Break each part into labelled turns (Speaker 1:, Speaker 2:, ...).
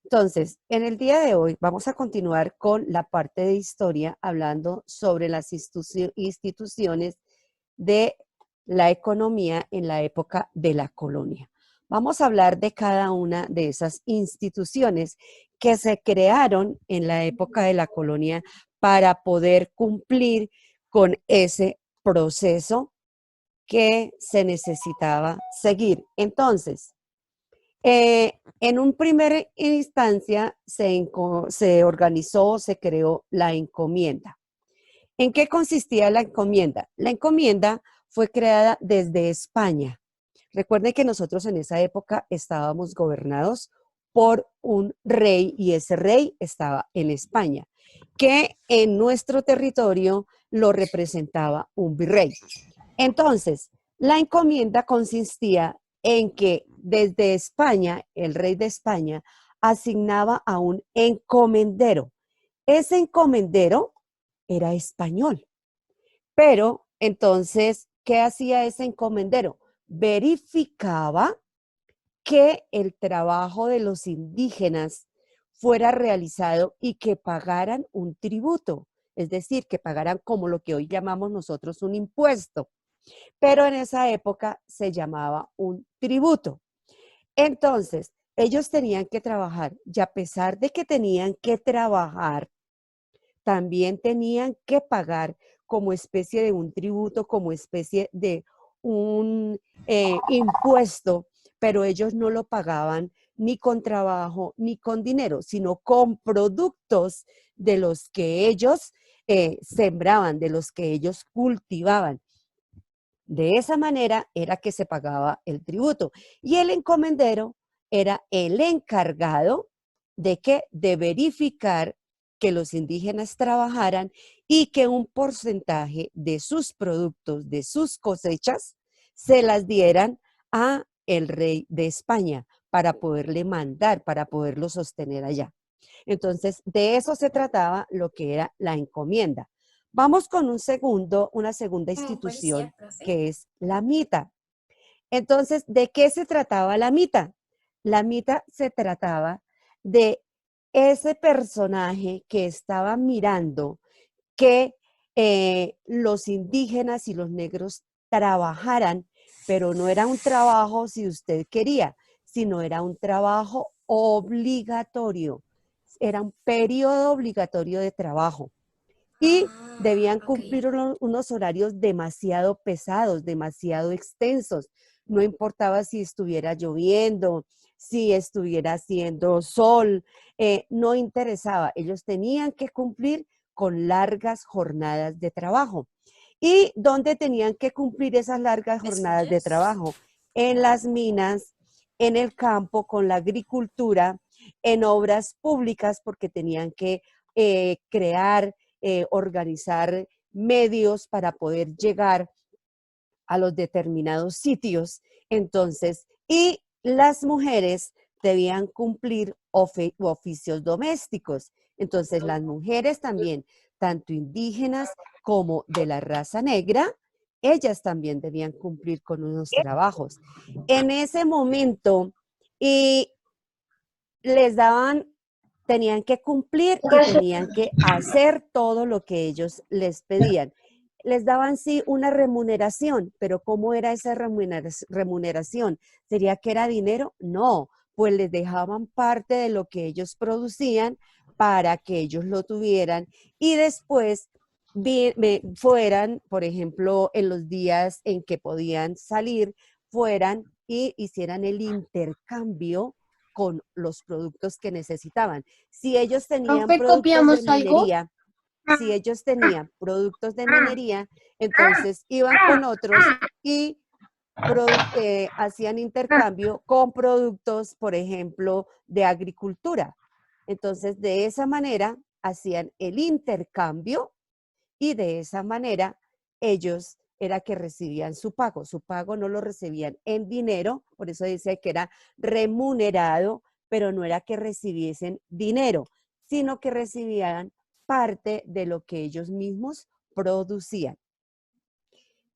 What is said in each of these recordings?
Speaker 1: Entonces, en el día de hoy vamos a continuar con la parte de historia hablando sobre las instituciones de la economía en la época de la colonia. Vamos a hablar de cada una de esas instituciones que se crearon en la época de la colonia para poder cumplir con ese proceso que se necesitaba seguir. Entonces, en un primer instancia se organizó, se creó la encomienda. ¿En qué consistía la encomienda? La encomienda fue creada desde España. Recuerden que nosotros en esa época estábamos gobernados por un rey y ese rey estaba en España, que en nuestro territorio lo representaba un virrey. Entonces, la encomienda consistía en que desde España, el rey de España asignaba a un encomendero. Ese encomendero era español, pero entonces, ¿qué hacía ese encomendero? Verificaba que el trabajo de los indígenas fuera realizado y que pagaran un tributo, es decir, que pagaran como lo que hoy llamamos nosotros un impuesto, pero en esa época se llamaba un tributo. Entonces, ellos tenían que trabajar y a pesar de que tenían que trabajar, también tenían que pagar como especie de un tributo, como especie de un impuesto, pero ellos no lo pagaban ni con trabajo ni con dinero, sino con productos de los que ellos sembraban, de los que ellos cultivaban. De esa manera era que se pagaba el tributo. Y el encomendero era el encargado de que de verificar que los indígenas trabajaran y que un porcentaje de sus productos, de sus cosechas, se las dieran a el rey de España para poderle mandar, para poderlo sostener allá. Entonces, de eso se trataba lo que era la encomienda. Vamos con una segunda institución que es la mita. Entonces, ¿de qué se trataba la mita? La mita se trataba de ese personaje que estaba mirando que los indígenas y los negros trabajaran, pero no era un trabajo si usted quería, sino era un trabajo obligatorio. Era un periodo obligatorio de trabajo y debían
Speaker 2: Ok.
Speaker 1: cumplir unos horarios demasiado pesados, demasiado extensos. No importaba si estuviera lloviendo, si estuviera haciendo sol, no interesaba. Ellos tenían que cumplir con largas jornadas de trabajo. ¿Y dónde tenían que cumplir esas largas
Speaker 2: ¿Me
Speaker 1: jornadas de
Speaker 2: escuchas?
Speaker 1: trabajo? En las minas, en el campo, con la agricultura, en obras públicas, porque tenían que crear organizar medios para poder llegar a los determinados sitios. Entonces, y las mujeres debían cumplir oficios domésticos. Entonces, las mujeres también, tanto indígenas como de la raza negra, ellas también debían cumplir con unos trabajos. En ese momento, y les daban, tenían que cumplir y tenían que hacer todo lo que ellos les pedían. Les daban sí una remuneración, pero ¿cómo era esa remuneración? ¿Sería que era dinero? No, pues les dejaban parte de lo que ellos producían para que ellos lo tuvieran y después fueran, por ejemplo, en los días en que podían salir, fueran y hicieran el intercambio con los productos que necesitaban. Si ellos tenían
Speaker 2: Profe,
Speaker 1: productos de
Speaker 2: ¿copiamos algo?
Speaker 1: minería, si ellos tenían productos de minería, entonces iban con otros y hacían intercambio con productos, por ejemplo, de agricultura. Entonces, de esa manera hacían el intercambio y de esa manera ellos era que recibían su pago. Su pago no lo recibían en dinero, por eso dice que era remunerado, pero no era que recibiesen dinero, sino que recibían parte de lo que ellos mismos producían.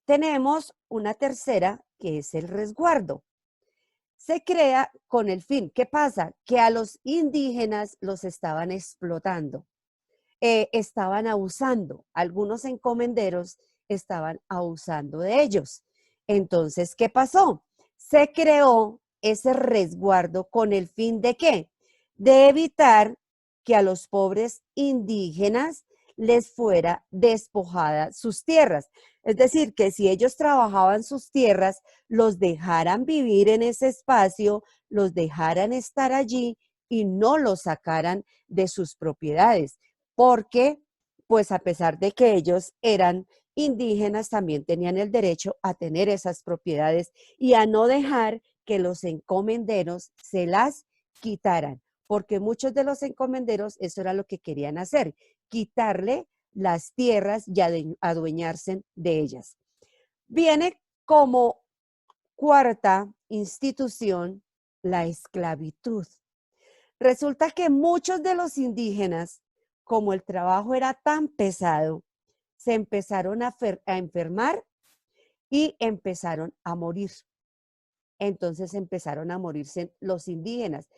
Speaker 1: Tenemos una tercera que es el resguardo. Se crea con el fin. ¿Qué pasa? Que a los indígenas los estaban explotando, estaban abusando. Algunos encomenderos estaban abusando de ellos. Entonces, ¿qué pasó? Se creó ese resguardo con el fin de ¿qué? De evitar que a los pobres indígenas les fuera despojada sus tierras. Es decir, que si ellos trabajaban sus tierras, los dejaran vivir en ese espacio, los dejaran estar allí y no los sacaran de sus propiedades, porque pues a pesar de que ellos eran indígenas, también tenían el derecho a tener esas propiedades y a no dejar que los encomenderos se las quitaran, porque muchos de los encomenderos eso era lo que querían hacer, quitarle las tierras y adueñarse de ellas. Viene como cuarta institución la esclavitud. Resulta que muchos de los indígenas, como el trabajo era tan pesado, se empezaron a enfermar y empezaron a morir. Entonces empezaron a morirse los indígenas.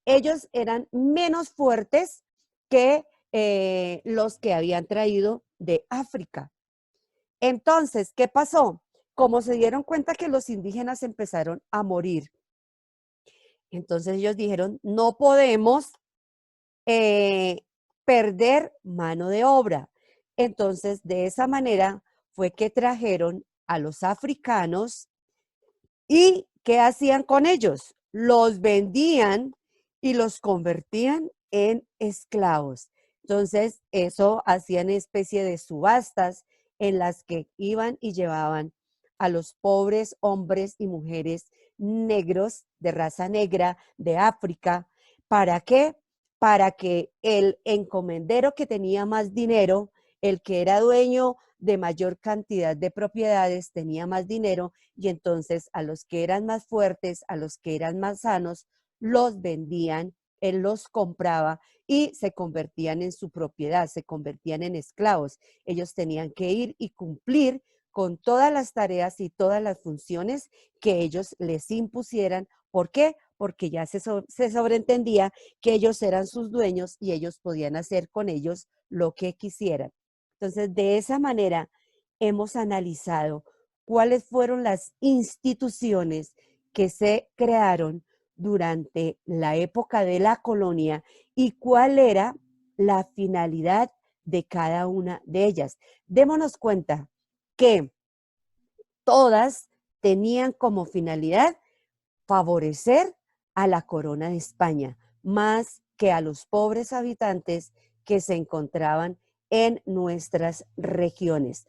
Speaker 1: Ellos eran menos fuertes que los que habían traído de África. Entonces, ¿qué pasó? Como se dieron cuenta que los indígenas empezaron a morir, entonces ellos dijeron, no podemos eh, perder mano de obra. Entonces, de esa manera fue que trajeron a los africanos y ¿qué hacían con ellos? Los vendían y los convertían en esclavos. Entonces, eso hacían especie de subastas en las que iban y llevaban a los pobres hombres y mujeres negros, de raza negra, de África. ¿Para qué? Para que el encomendero que tenía más dinero, el que era dueño de mayor cantidad de propiedades, tenía más dinero y entonces a los que eran más fuertes, a los que eran más sanos, los vendían, él los compraba y se convertían en su propiedad, se convertían en esclavos. Ellos tenían que ir y cumplir con todas las tareas y todas las funciones que ellos les impusieran. ¿Por qué? Porque ya se sobreentendía que ellos eran sus dueños y ellos podían hacer con ellos lo que quisieran. Entonces, de esa manera hemos analizado cuáles fueron las instituciones que se crearon durante la época de la colonia y cuál era la finalidad de cada una de ellas. Démonos cuenta que todas tenían como finalidad favorecer a la corona de España, más que a los pobres habitantes que se encontraban en nuestras regiones.